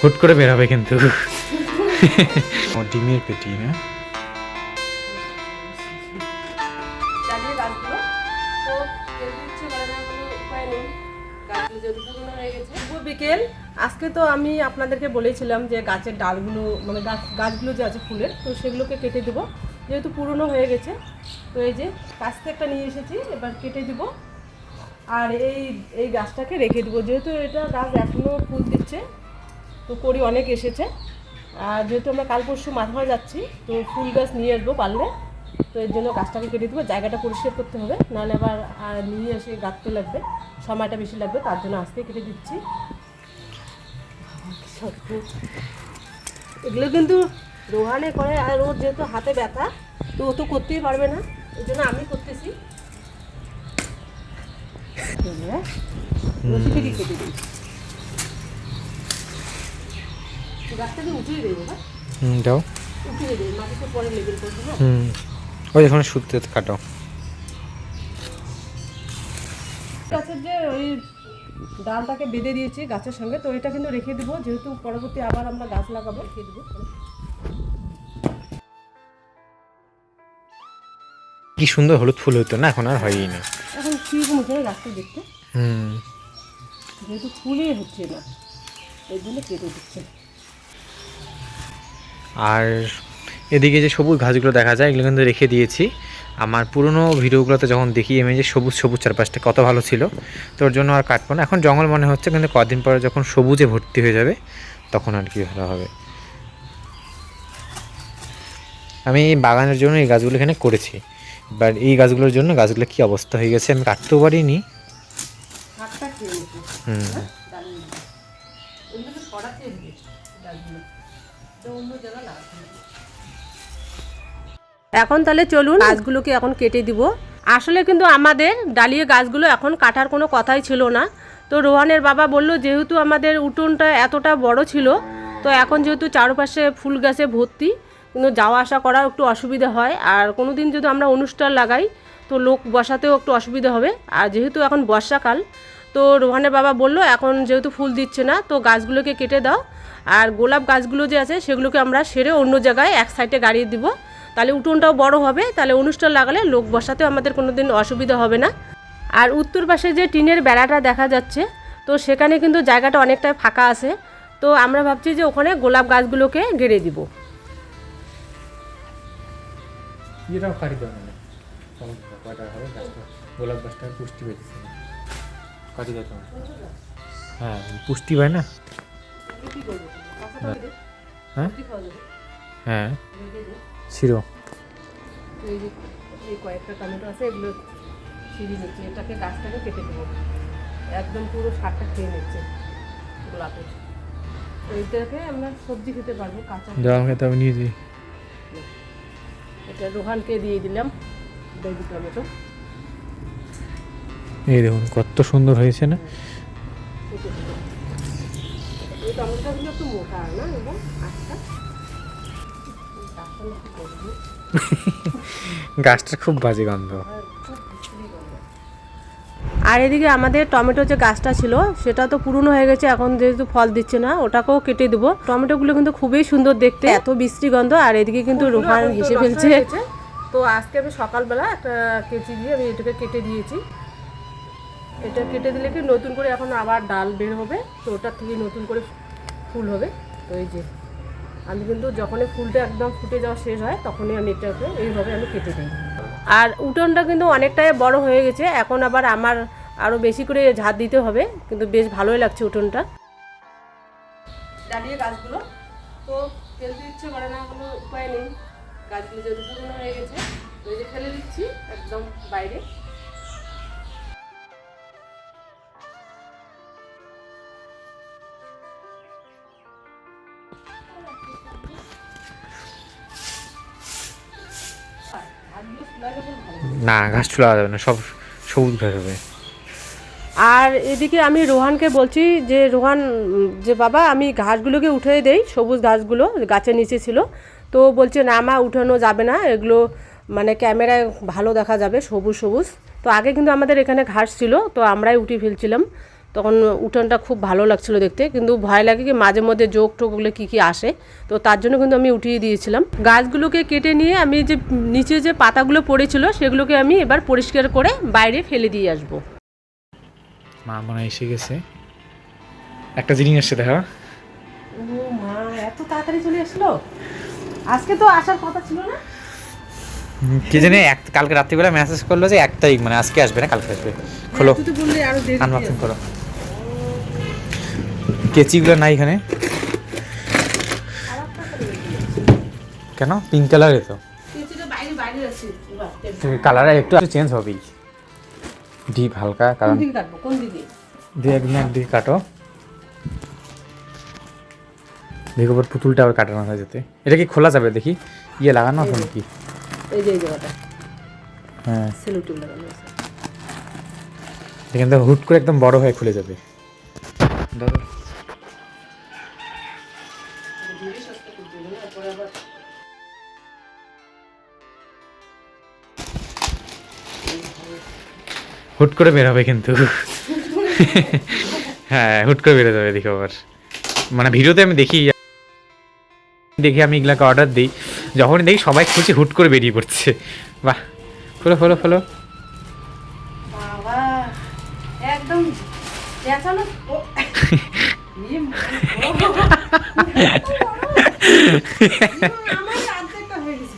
হুট করে বের হবে কিন্তু। ডিমের পেটি না, বিকেল। আজকে তো আমি আপনাদেরকে বলেছিলাম যে গাছের ডালগুলো মানে গাছগুলো যে আছে ফুলের, তো সেগুলোকে কেটে দেবো, যেহেতু পুরনো হয়ে গেছে। তো এই যে কাছতে একটা নিয়ে এসেছি, এবার কেটে দিব। আর এই গাছটাকে রেখে দেবো, যেহেতু এটা গাছ এখনও ফুল দিচ্ছে, তো কড়ি অনেক এসেছে। আর যেহেতু আমরা কাল পরশু মাথায় যাচ্ছি, তো ফুল গাছ নিয়ে আসবো পারলে, তো এর জন্য গাছটাকে কেটে দেবো। জায়গাটা পরিষ্কার করতে হবে, নাহলে আবার নিয়ে এসে গাঁথতে লাগবে, সময়টা বেশি লাগবে, তার জন্য আজকে কেটে দিচ্ছি। এগুলো কিন্তু রোহানে করে, আর ওর যেহেতু হাতে ব্যথা, তো ও তো করতেই পারবে না, এই জন্য আমি করতেছি। কেটে দিই, গাছটাকে উঠিয়ে দেবো। দাও, উঠিয়ে দেবো, মাটিতে পরে লেবেল করবো। ওই যখন সুতে কাটো। গাছের যে ওই ডালটাকে বেঁধে দিয়েছি গাছের সঙ্গে, তো এটা কিন্তু রেখে দেবো, যেহেতু পরবর্তী আবার আমরা গাছ লাগাবো, রেখে দেবো। কি সুন্দর হলুদ ফুল হতো না, এখন আর হয়ই না। এখন কীরকম হচ্ছে গাছটা দেখতে, যেহেতু ফুলই হচ্ছে না, এই জন্য কেটে দিচ্ছে। আর এদিকে যে সবুজ ঘাসগুলো দেখা যায়, এগুলো কিন্তু রেখে দিয়েছি। আমার পুরনো ভিডিওগুলোতে যখন দেখি আমি যে সবুজ সবুজ চারপাশটা কত ভালো ছিল, তোর জন্য আর কাটবো না। এখন জঙ্গল মনে হচ্ছে, কিন্তু কদিন পরে যখন সবুজে ভর্তি হয়ে যাবে তখন আর কি ভালো হবে। আমি এই বাগানের জন্য এই গাছগুলো এখানে করেছি, এবার এই গাছগুলোর জন্য গাছগুলো কি অবস্থা হয়ে গেছে, আমি কাটতেও পারিনি। এখন তাহলে চলুন গাছগুলোকে এখন কেটে দিব। আসলে কিন্তু আমাদের ডালিয়া গাছগুলো এখন কাটার কোনো কথাই ছিল না। তো রোহানের বাবা বলল, যেহেতু আমাদের উঠোনটা এতটা বড় ছিল, তো এখন যেহেতু চারপাশে ফুল গাছে ভর্তি, কিন্তু যাওয়া আসা করাও একটু অসুবিধা হয়। আর কোনো দিন যদি আমরা অনুষ্ঠান লাগাই, তো লোক বসাতেও একটু অসুবিধা হবে। আর যেহেতু এখন বর্ষাকাল, তো রোহানের বাবা বলল, এখন যেহেতু ফুল দিচ্ছে না, তো গাছগুলোকে কেটে দাও। আর গোলাপ গাছগুলো যে আছে সেগুলোকে আমরা সেরে অন্য জায়গায় এক সাইডে গাড়িয়ে দিব, তাহলে উঠোনটাও বড় হবে, তাহলে অনুষ্ঠান লাগালে লোক বসাতেও আমাদের কোনো দিন অসুবিধা হবে না। আর উত্তর পাশে যে টিনের বেড়াটা দেখা যাচ্ছে, তো সেখানে কিন্তু জায়গাটা অনেকটাই ফাঁকা আছে, তো আমরা ভাবছি যে ওখানে গোলাপ গাছগুলোকে গেড়ে দিব। গোলাপ গাছটা পুষ্টি পেয়েছে, হ্যাঁ পুষ্টি পায় না। হ্যাঁ হ্যাঁ শিরো, এই কয়েকটা টমেটো আছে, এগুলো ছিঁড়ে নিচ্ছে, এটাকে গাছটাকে কেটে দেবো, একদম পুরো শাকটা খেয়ে নিচ্ছে গোলাপের। তো এইটাকে আমরা সবজি খেতে পারবো কাঁচা। আমাকে তো আমি নিয়ে দিই। এটা রোহানকে দিয়ে দিলাম বেবি টমেটো। এই দেখুন কত সুন্দর হয়েছে না। এই টমেটোগুলো একটু মোটা না, এবং আচ্ছা গাছটা খুব বাজে গন্ধ। আর এদিকে আমাদের টমেটো যে গাছটা ছিল সেটা তো পুরনো হয়ে গেছে, এখন যেহেতু ফল দিচ্ছে না, ওটাকেও কেটে দেবো। টমেটোগুলো কিন্তু খুবই সুন্দর দেখতে, এত বিশ্রী গন্ধ। আর এদিকে কিন্তু রোহান হেসে ফেলছে। তো আজকে আমি সকালবেলা একটা কেচি দিয়ে আমি এটাকে কেটে দিয়েছি। এটা কেটে দিলে কি নতুন করে এখন আবার ডাল বের হবে, তো ওটার থেকে নতুন করে ফুল হবে। তো এই যে আমি কিন্তু যখনই ফুলটা একদম ফুটে যাওয়া শেষ হয়, তখনই আমি এটাকে এইভাবে আমি কেটে দিই। আর উঠোনটা কিন্তু অনেকটাই বড় হয়ে গেছে, এখন আবার আমার আরও বেশি করে ঝাড় দিতে হবে, কিন্তু বেশ ভালোই লাগছে উঠোনটা। ডালিয়ে গাছগুলো তো ফেলতে ইচ্ছে করে না, কোনো উপায় নেই, গাছগুলো যেহেতু পুরনো হয়ে গেছে, তো এই যে ফেলে দিচ্ছি একদম বাইরে। না ঘাস চুলা যাবে না, সব সবুজ ঘাস হবে। আর এদিকে আমি রোহানকে বলছি যে রোহান, যে বাবা আমি ঘাসগুলোকে উঠে দেই, সবুজ ঘাসগুলো গাছের নিচে ছিল, তো বলছে না মা উঠানো যাবে না, এগুলো মানে ক্যামেরায় ভালো দেখা যাবে সবুজ সবুজ। তো আগে কিন্তু আমাদের এখানে ঘাস ছিল, তো আমরাই উঠিয়ে ফেলছিলাম। তখন উঠোনটা খুব ভালো লাগছিল দেখতে, কিন্তু ভয় লাগে কি মাঝে মধ্যে যোগ টোকগুলো কী আসে, তো তার জন্য কিন্তু আমি উঠিয়ে দিয়েছিলাম। গাছগুলোকে কেটে নিয়ে আমি যে নিচে যে পাতাগুলো পড়েছিল সেগুলোকে আমি এবার পরিষ্কার করে বাইরে ফেলে দিয়ে আসবো। মা মনে হয় এসে গেছে, একটা জিনিস আসছে দেখো। ও মা, এত তাড়াতাড়ি চলে আসলো, আজকে তো আসার কথা ছিল না। কি জানি কালকে রাত্রিবেলা মেসেজ করলো যে 1 তারিখ, মানে আজকে আসবে না কালকে আসবে। খোলো, তুই তো বললি আরো দেরি আনবক্সিং করো। কেচিগুলো নাই এখানে কেন? পিঙ্ক কালারে তো বাইরে বাইরে আছে, কালার একটু চেঞ্জ হবেই, ডিপ হালকা, কারণ দিকে কাটবো কোন দিকে? একদিকে কাটো, দেখো এবার পুতুলটা আবার কাটানো হয়ে যেতে। এটা কি খোলা যাবে? দেখি ইয়ে লাগানো আছে নাকি? এই যে এই জায়গাটা হ্যাঁ, সেলুটিন লাগানো আছে। এখান থেকে হুট করে একদম বড় হয়ে খুলে যাবে। ধরো হুট করে বের হবে কিন্তু। হ্যাঁ, হুট করে বেরো যাবে দেখো আবার। মানে ভিডিওতে আমি দেখি আমি এগুলাকে অর্ডার দিই, যখন দেখি সবাই খুঁজে হুট করে বেরিয়ে পড়ছে। বাহ, খোলো খোলো খোলো। বাবা একদম পেঁচানো আমার অর্ধেকটা হয়ে গেছে।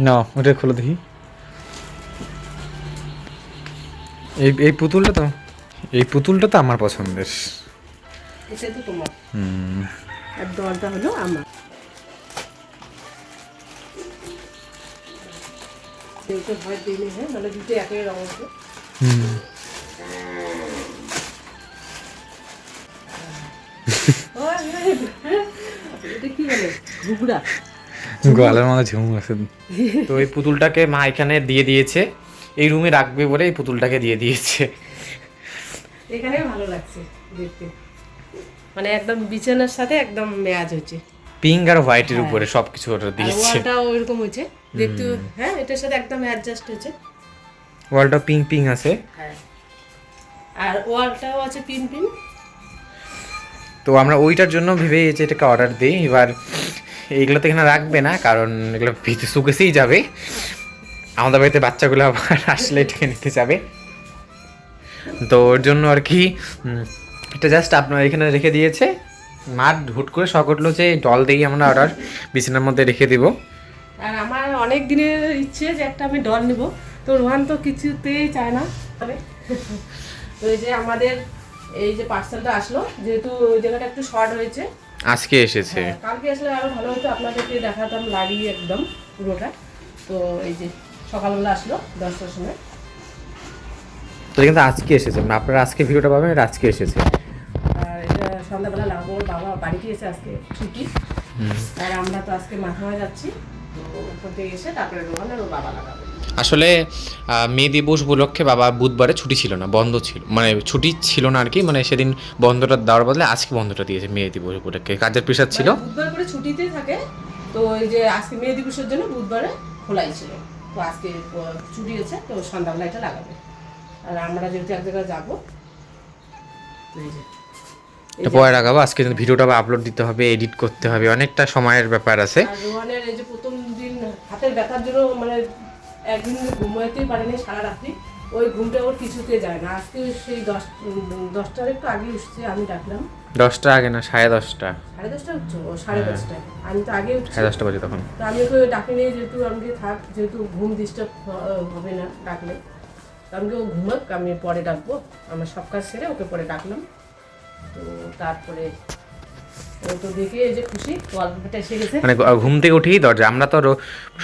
না, ওটা খোলো দেখি। এই পুতুলটা তো আমার পছন্দের। এটা তো তোমার, আর দলটা হলো আমার। দেখতে ভয় দিলে, হ্যাঁ, নাহলে দুটো একই রঙ আছে। এটা কি বলে? ঘুঘরা গলার মধ্যে ঝুমু আছে। তো এই পুতুলটাকে মা এখানে দিয়ে দিয়েছে, এই রুমে রাখবে বলে এই পুতুলটাকে দিয়ে দিয়েছে। এখানে ভালো লাগছে দেখতে, মানে একদম বিছানার সাথে একদম ম্যাচ হচ্ছে। পিঙ্ক আর হোয়াইটের উপরে সবকিছু অর্ডার দিয়েছে। ওয়ালটাও ওইরকম হয়েছে দেখতে, হ্যাঁ, এটার সাথে একদম অ্যাডজাস্ট হয়েছে। ওয়ালটা পিঙ্ক পিঙ্ক আছে, হ্যাঁ, আর ওয়ালটাও আছে পিন পিন। তো আমরা ওইটার জন্য ভেবে যে এটাকে অর্ডার দিই। এবার এইগুলো তো এখানে রাখবে না, কারণ এগুলো ভিতরে শুকেছেই যাবে। আমাদের বাড়িতে বাচ্চাগুলো আবার আসলে এটাকে নিতে যাবে, তো ওর জন্য আর কি এটা জাস্ট আপনার এখানে রেখে দিয়েছে। মা হুট করে শখ উঠলো যে ডল দিয়ে আমরা অর্ডার বিছানার মধ্যে রেখে দিব। আর আমার অনেক দিনের ইচ্ছে যে একটা আমি ডল নিব, তো রোহান তো কিছুতেই চায় না। তো এই যে আমাদের এই যে পার্সেলটা আসলো, যেহেতু ওই জায়গাটা একটু শর্ট হয়েছে, আজকে এসেছে। কালকে আসলে আরো ভালো হতো, আপনাদেরকে দেখাতাম লাগিয়ে একদম পুরোটা। তো এই যে সকালবেলা আসলো 10টার সময়, তো কিন্তু আজকে এসেছে, মানে আপনারা আজকে ভিডিওটা পাবেন, এটা আজকে এসেছে। আর এটা সন্ধ্যাবেলা লাগাবো। ওর বাবা বাড়ি গিয়েছে, আজকে ছুটি, আর আমরা তো আজকে মাথায় যাচ্ছি, তো ওখান থেকে এসে তারপরে রোহান আর ওর বাবা লাগাবে। আসলে মে দিবস উপলক্ষে বাবা বুধবারে ছুটি ছিল না, বন্ধ ছিল, মানে ছুটি ছিল না আর কি, মানে সেদিন বন্ধটা দেওয়ার বদলে আজকে বন্ধটা দিয়েছে মে দিবস উপলক্ষে, কাজের প্রেশার ছিল। বুধবার করে ছুটিতে থাকে, তো এই যে আজকে মে দিবসের জন্য বুধবারে খোলাই ছিল, তো আজকে ছুটি আছে, তো সন্ধ্যাবেলা এটা লাগাবে। আর আমরা যেহেতু এক জায়গায় যাবো, তো এই যে এটা পরে লাগাবো। আজকে ভিডিওটা আপলোড দিতে হবে, এডিট করতে হবে, অনেকটা সময়ের ব্যাপার আছে। আর রোহানের এই যে প্রথম দিন হাতের ব্যথার জন্য মানে একদিন ঘুমাইতেই পারেনি সারা রাত্রি, ওই ঘুমটা ওর কিছুতে যায় না। আজকে সেই 10টার একটু আগে উঠছে, আমি ডাকলাম। 10টা আগে না, 10:30টা। 10:30 উঠছো? ও 10:30টায়, আমি তো আগে উঠছি। 10:30 বাজে তখন। তো আমি ওকে ডাকি নিয়ে, যেহেতু আমাকে থাক, যেহেতু ঘুম ডিস্টার্ব হবে না ডাকলে, তো আমি ও ঘুমাক, আমি পরে ডাকবো। আমার সব কাজ সেরে ওকে পরে ডাকলাম। তো তারপরে ও তো দেখে এই যে খুশি, ওয়ালপেপারটা এসে গেছে। মানে ঘুম থেকে উঠেই দরজা, আমরা তো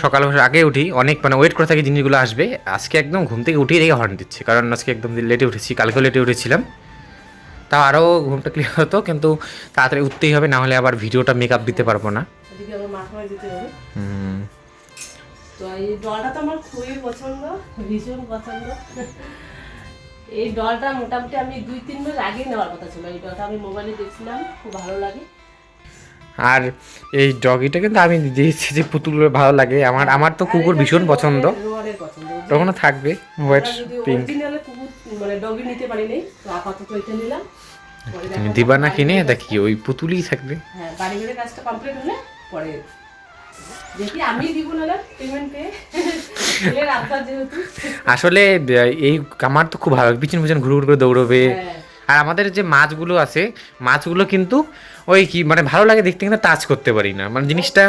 সকাল আগে উঠি, অনেক মানে ওয়েট করে থাকি জিনিসগুলো আসবে। আজকে একদম ঘুম থেকে উঠেই দেখে হর্ন দিচ্ছে, কারণ আজকে একদম লেটে উঠেছি, কালকেও লেটে উঠেছিলাম। তাও আরও ঘুমটা ক্লিয়ার হতো, কিন্তু তাড়াতাড়ি উঠতেই হবে, না হলে আবার ভিডিওটা মেকআপ দিতে পারবো না। এদিকে আবার মাথায় দিতে হবে। হুম। তো এই ডলটা তো আমার খুবই পছন্দ, ভীষণ পছন্দ। এই ডলটা মোটামুটি আমি 2-3 মাস আগেই নেওয়ার কথা ছিল। এই ডলটা আমি মোবাইলে দেখছিলাম, খুব ভালো লাগে। আর এই ডগিটা কিন্তু আমি দিয়েছি যে পুতুলের ভালো লাগে, আমার তো কুকুর ভীষণ পছন্দ, রোয়ানের পছন্দ। তখনও থাকবে হোয়াইট পিঙ্ক। অরিজিনাল কুকুর মানে ডগি নিতে পারি নাই, তো আপাতত এটা নিলাম। পরে তুমি দিবা না কিনে, দেখি ওই পুতুলই থাকবে। হ্যাঁ, বাড়ি ঘরের কাজটা কমপ্লিট হলে পরে দেখি, আমি দিব না পেমেন্ট পেয়ে ছেলের আবদার যেহেতু। আসলে এই আমার তো খুব ভালো লাগে, পিছন পিছন ঘুরে ঘুরে করে দৌড়বে। হ্যাঁ। আর আমাদের যে মাছগুলো আছে, মাছগুলো কিন্তু ওই কি মানে ভালো লাগে দেখতে, কিন্তু টাচ করতে পারি না, মানে জিনিসটা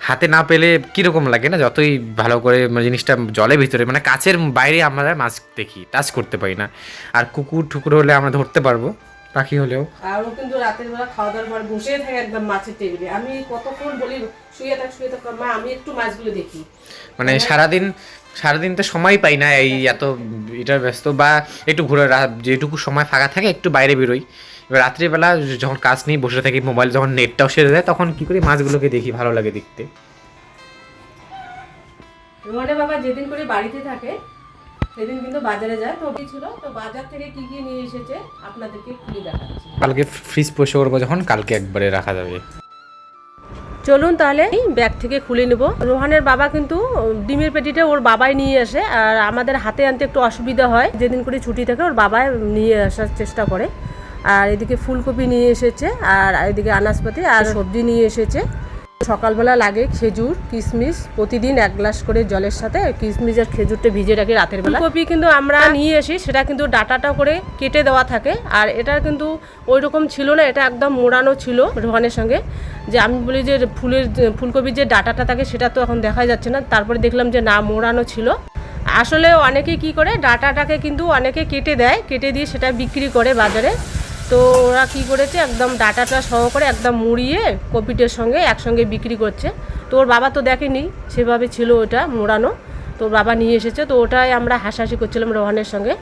হাতে না পেলে কীরকম লাগে না, যতই ভালো করে মানে জিনিসটা জলের ভিতরে মানে কাছের বাইরে আমরা মাছ দেখি, টাচ করতে পারি না। আর কুকুর ঠুকুর হলে আমরা ধরতে পারবো, পাখি হলেও। আর ও কিন্তু রাতের বেলা খাওয়া দাওয়ার পর বসে থাকে একদম মাছের টেবিলে। আমি কতক্ষণ বলি শুয়ে থাক মা, আমি একটু মাছগুলো দেখি। মানে সারাদিন তো সময় পাই না, এই এত এটা ব্যস্ত, বা একটু ঘুরে যেটুকু সময় ফাঁকা থাকে একটু বাইরে বেরোই। এবার রাত্রিবেলা যখন কাজ নিয়ে বসে থাকি, মোবাইল যখন নেটটাও সেরে দেয়, তখন কি করি মাছগুলোকে দেখি, ভালো লাগে দেখতে। রোহানের বাবা যেদিন করে বাড়িতে থাকে সেদিন কিন্তু বাজারে যায়, তো ছিল, তো বাজার থেকে কি কি নিয়ে এসেছে আপনাদেরকে খুলে দেখাচ্ছি। কালকে ফ্রিজ পরিষ্কার করবো, যখন কালকে একবারে রাখা যাবে। চলুন তাহলে ব্যাগ থেকে খুলে নেব। রোহানের বাবা কিন্তু ডিমের পেটিটা ওর বাবাই নিয়ে আসে, আর আমাদের হাতে আনতে একটু অসুবিধা হয়, যেদিন করে ছুটি থাকে ওর বাবাই নিয়ে আসার চেষ্টা করে। আর এদিকে ফুলকপি নিয়ে এসেছে, আর এদিকে আনাজপাতি আর সবজি নিয়ে এসেছে। সকালবেলা লাগে খেজুর কিশমিশ, প্রতিদিন 1 গ্লাস করে জলের সাথে কিশমিশ আর খেজুরটা ভিজে রাখি রাতের বেলা। ফুলকপি কিন্তু আমরা নিয়ে আসি, সেটা কিন্তু ডাটাটা করে কেটে দেওয়া থাকে, আর এটার কিন্তু ওই রকম ছিল না, এটা একদম মোড়ানো ছিল রোহানের সঙ্গে। যে আমি বলি যে ফুলকপির যে ডাটাটা থাকে সেটা তো এখন দেখা যাচ্ছে না, তারপরে দেখলাম যে না, মোড়ানো ছিল। আসলে অনেকে কি করে ডাটাটাকে কিন্তু অনেকে কেটে দেয়, কেটে দিয়ে সেটা বিক্রি করে বাজারে। তো ওরা কী করেছে, একদম ডাটাটা সহকারে একদম মুড়িয়ে কপিটের সঙ্গে একসঙ্গে বিক্রি করছে। তো ওর বাবা তো দেখেনি, সেভাবে ছিল ওটা মোড়ানো, তো ওর বাবা নিয়ে এসেছে, তো ওটাই আমরা হাসাহাসি করছিলাম রোহানের সঙ্গে।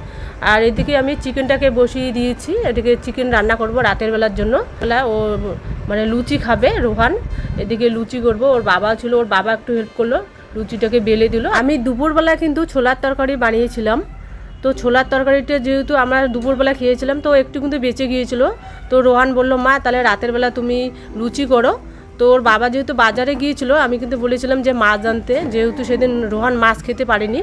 আর এদিকে আমি চিকেনটাকে বসিয়ে দিয়েছি, এদিকে চিকেন রান্না করব রাতের বেলার জন্য। ও মানে লুচি খাবে রোহান, এদিকে লুচি করব। ওর বাবা ছিল, ওর বাবা একটু হেল্প করলো, লুচিটাকে বেলে দিল। আমি দুপুরবেলা কিন্তু ছোলার তরকারি বানিয়েছিলাম, তো ছোলার তরকারিটা যেহেতু আমরা দুপুরবেলা খেয়েছিলাম, তো একটু কিন্তু বেঁচে গিয়েছিল। তো রোহান বলল, মা তাহলে রাতের বেলা তুমি লুচি করো। তো ওর বাবা যেহেতু বাজারে গিয়েছিল, আমি কিন্তু বলেছিলাম যে মাছ আনতে, যেহেতু সেদিন রোহান মাছ খেতে পারেনি,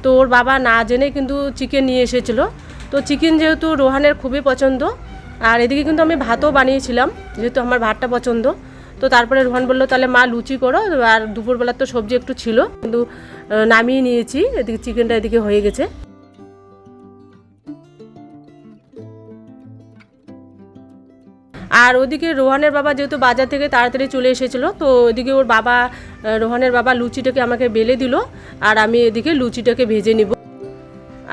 তো ওর বাবা না জেনে কিন্তু চিকেন নিয়ে এসেছিলো। তো চিকেন যেহেতু রোহানের খুবই পছন্দ, আর এদিকে কিন্তু আমি ভাতও বানিয়েছিলাম, যেহেতু আমার ভাতটা পছন্দ। তো তারপরে রোহান বললো তাহলে মা লুচি করো, আর দুপুরবেলার তো সবজি একটু ছিল, কিন্তু নামিয়ে নিয়েছি। এদিকে চিকেনটা এদিকে হয়ে গেছে। আর ওদিকে রোহানের বাবা যেহেতু বাজার থেকে তাড়াতাড়ি চলে এসেছিলো, তো ওইদিকে ওর বাবা রোহানের বাবা লুচিটাকে আমাকে বেলে দিল, আর আমি এদিকে লুচিটাকে ভেজে নিব।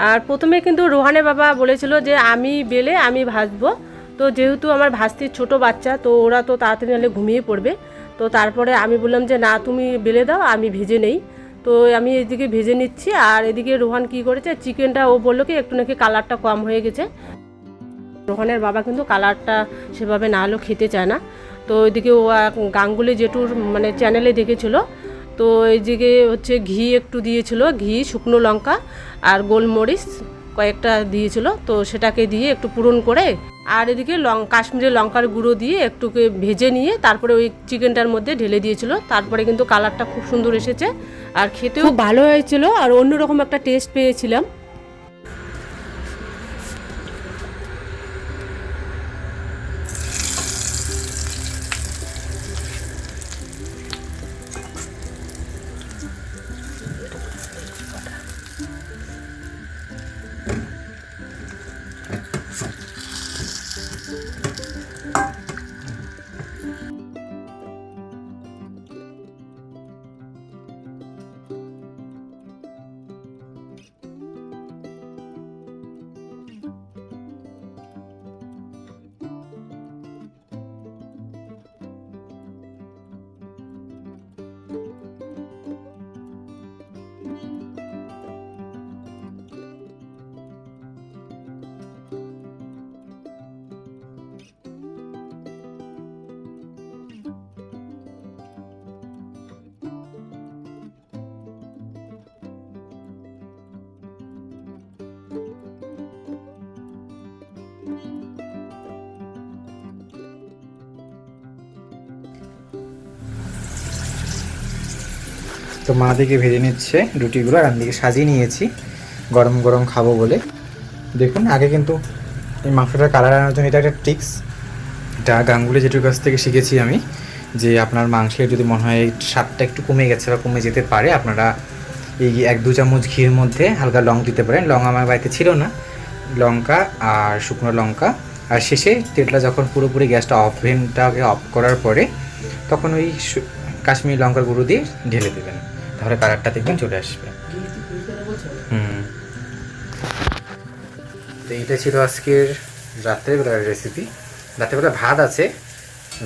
আর প্রথমে কিন্তু রোহানের বাবা বলেছিল যে আমি বেলে আমি ভাজবো, তো যেহেতু আমার ভাজতির ছোট বাচ্চা, তো ওরা তো তাড়াতাড়ি নাহলে ঘুমিয়ে পড়বে। তো তারপরে আমি বললাম যে না, তুমি বেলে দাও, আমি ভেজে নেই। তো আমি এদিকে ভেজে নিচ্ছি, আর এদিকে রোহান কি করেছে, চিকেনটা ও বললো কি একটু নাকি কালারটা কম হয়ে গেছে। রোহানের বাবা কিন্তু কালারটা সেভাবে না হলেও খেতে চায় না। তো ওইদিকে ও গাঙ্গুলি জেঠুর মানে চ্যানেলে দেখেছিল, তো এইদিকে হচ্ছে ঘি একটু দিয়েছিল, ঘি, শুকনো লঙ্কা আর গোলমরিচ কয়েকটা দিয়েছিল, তো সেটাকে দিয়ে একটু পূরণ করে, আর এদিকে কাশ্মীরি লঙ্কার গুঁড়ো দিয়ে একটুকে ভেজে নিয়ে তারপরে ওই চিকেনটার মধ্যে ঢেলে দিয়েছিল। তারপরে কিন্তু কালারটা খুব সুন্দর এসেছে, আর খেতেও খুব ভালো হয়েছিল, আর অন্যরকম একটা টেস্ট পেয়েছিলাম। তো মা দিকে ভেজে নিচ্ছে রুটিগুলো আর আমি দিকে সাজিয়ে নিয়েছি গরম গরম খাবো বলে। দেখুন আগে কিন্তু এই মাংসটার কালার আনার জন্য এটা একটা ট্রিক্স, এটা গাঙ্গুলি জেঠুর কাছ থেকে শিখেছি আমি, যে আপনার মাংসের যদি মনে হয় স্বাদটা একটু কমে গেছে বা কমে যেতে পারে, আপনারা এই 1-2 চামচ ঘির মধ্যে হালকা লং দিতে পারেন। লং আমার বাড়িতে ছিল না, লঙ্কা আর শুকনো লঙ্কা, আর শেষে তেলটা যখন পুরোপুরি গ্যাসটা ওভেনটাকে অফ করার পরে তখন ওই কাশ্মীরি লঙ্কার গুঁড়ো দিয়ে ঢেলে দেবেন, তাহলে কালারটা দেখবেন চলে আসবে। তো এইটা ছিল আজকের রাত্রেবেলার রেসিপি। রাত্রেবেলা ভাত আছে,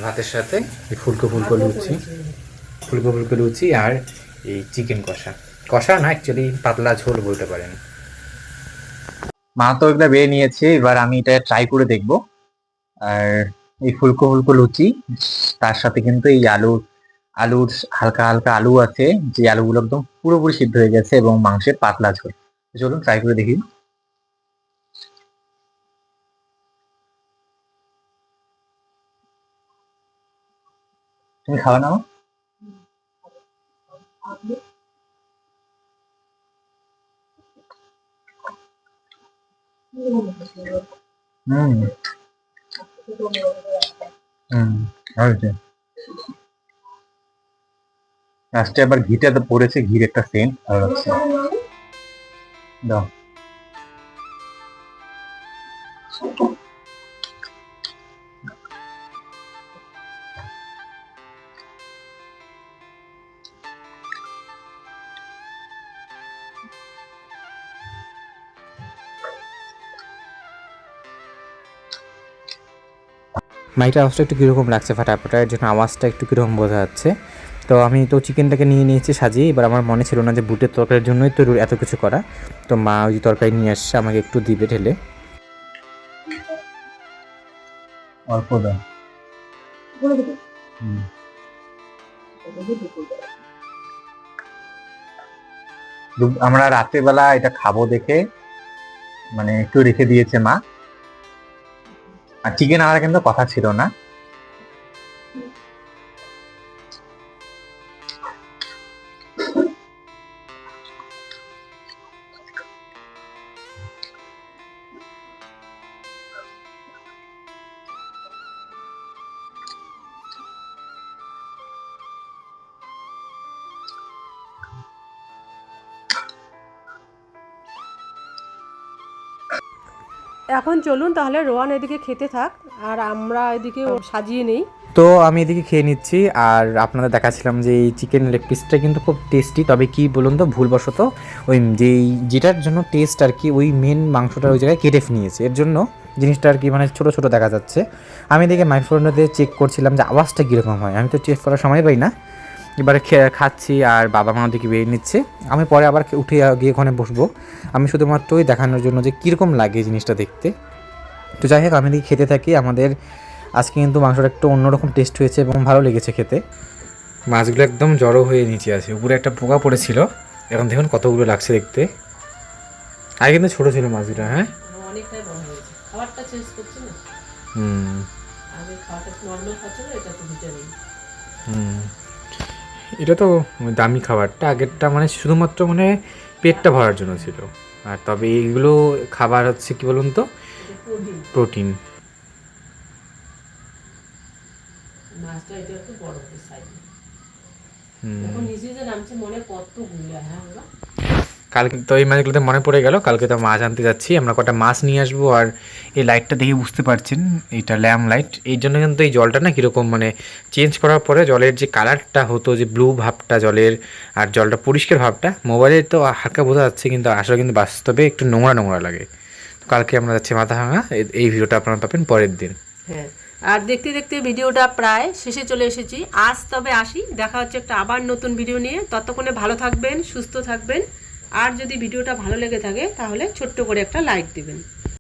ভাতের সাথে এই ফুলকো ফুলকো লুচি আর এই চিকেন কষা না, অ্যাকচুয়ালি পাতলা ঝোল বলতে পারেন। মা তো এটা বেয়ে নিয়েছে, এবার আমি এটা ট্রাই করে দেখব। আর এই ফুলকো লুচি, তার সাথে কিন্তু এই আলুর হালকা হালকা আলু আছে, যে আলুগুলো একদম পুরোপুরি সিদ্ধ হয়ে গেছে, এবং মাংসের পাতলা ঝোল। চলুন ট্রাই করে দেখি। তুমি খাওয়া নাও। হুম হুম হয়েছে। লাস্টে আবার ঘিটা তো পড়েছে, ঘির একটা সেন্ট ভালো লাগছে। দাও। মাইকটা আওয়াজটা একটু কীরকম লাগছে ফাটাফাটা, এর জন্য আওয়াজটা একটু কীরকম বোঝা যাচ্ছে। তো আমি তো চিকেনটাকে নিয়ে নিয়েছি সাজিয়ে, এবার আমার মনে ছিল না যে বুটের তরকারির জন্যই তো এত কিছু করা। তো মা ওই তরকারি নিয়ে আসছে, আমাকে একটু দিবে ঢেলে। অল্প দাও। আমরা রাত্রেবেলা এটা খাবো দেখে মানে একটু রেখে দিয়েছে মা। আর চিকেন আনার কিন্তু কথা ছিল না। এখন চলুন তাহলে রোহান এদিকে খেতে থাক আর আমরা এদিকে সাজিয়ে নেই। তো আমি এদিকে খেয়ে নিচ্ছি, আর আপনাদের দেখাচ্ছিলাম যে এই চিকেন লেগ পিসটা কিন্তু খুব টেস্টি। তবে কি বলুন তো, ভুলবশত ওই যেটার জন্য টেস্ট আর কি, ওই মেন মাংসটা ওই জায়গায় কেটে নিয়েছে, এর জন্য জিনিসটা আর কি মানে ছোটো ছোটো দেখা যাচ্ছে। আমি এদিকে মাইক্রোওভেনে চেক করছিলাম যে আওয়াজটা কীরকম হয়, আমি তো চেক করার সময় পাই না। এবারে খাচ্ছি আর বাবা মা ওদিকে বেরিয়ে নিচ্ছে, আমি পরে আবার উঠে গিয়ে ওখানে বসবো। আমি শুধুমাত্র ওই দেখানোর জন্য যে কীরকম লাগে জিনিসটা দেখতে। তো যাই হোক, আমি এদিকে খেতে থাকি। আমাদের আজকে কিন্তু মাংসটা একটু অন্যরকম টেস্ট হয়েছে এবং ভালো লেগেছে খেতে। মাছগুলো একদম জড়ো হয়ে নিচে আছে, উপরে একটা পোকা পড়েছিল, এখন দেখুন কতগুলো লাগছে দেখতে। আগে কিন্তু ছোটো ছিল মাছগুলো। হ্যাঁ, অনেকটাই বড় হয়েছে, খাবারটা চেঞ্জ করছে না। আগে খাবারটা নরমাল খাচ্ছিল, এটা তো ভিটামিন। এটা তো দামি খাবারটা, আগেরটা মানে শুধুমাত্র মানে পেটটা ভরার জন্য ছিল। আর তবে এইগুলো খাবার হচ্ছে কি বলুন তো, প্রোটিন। মাছটা এটা একটু বড় হবে সাইজে। এখন নিচে যে নামছে মনে কতগুলো। হ্যাঁ বাবা, কালকে তো এই মাছগুলোতে মনে পড়ে গেল, কালকে তো মাছ আনতে যাচ্ছি, আমরা কটা মাছ নিয়ে আসবো। আর এই লাইটটা দেখে বুঝতে পারছেন এইটা ল্যাম্প লাইট, এই জন্য কিন্তু এই জলটা না কীরকম মানে চেঞ্জ করার পরে জলের যে কালারটা হতো, যে ব্লু ভাবটা জলের আর জলটা পরিষ্কার ভাবটা, মোবাইলে তো হালকা বোঝা যাচ্ছে, কিন্তু আসলে কিন্তু বাস্তবে একটু নোংরা নোংরা লাগে। তো কালকে আমরা যাচ্ছি মাথাভাঙা, এই ভিডিওটা আপনারা পাবেন পরের দিন। হ্যাঁ, আর দেখতে দেখতে ভিডিওটা প্রায় শেষে চলে এসেছি। আজ তবে আসি, দেখা হচ্ছে একটা আবার নতুন ভিডিও নিয়ে। ততক্ষণে ভালো থাকবেন, সুস্থ থাকবেন। আর যদি ভিডিওটা ভালো লেগে থাকে তাহলে ছোট্ট করে একটা লাইক দিবেন।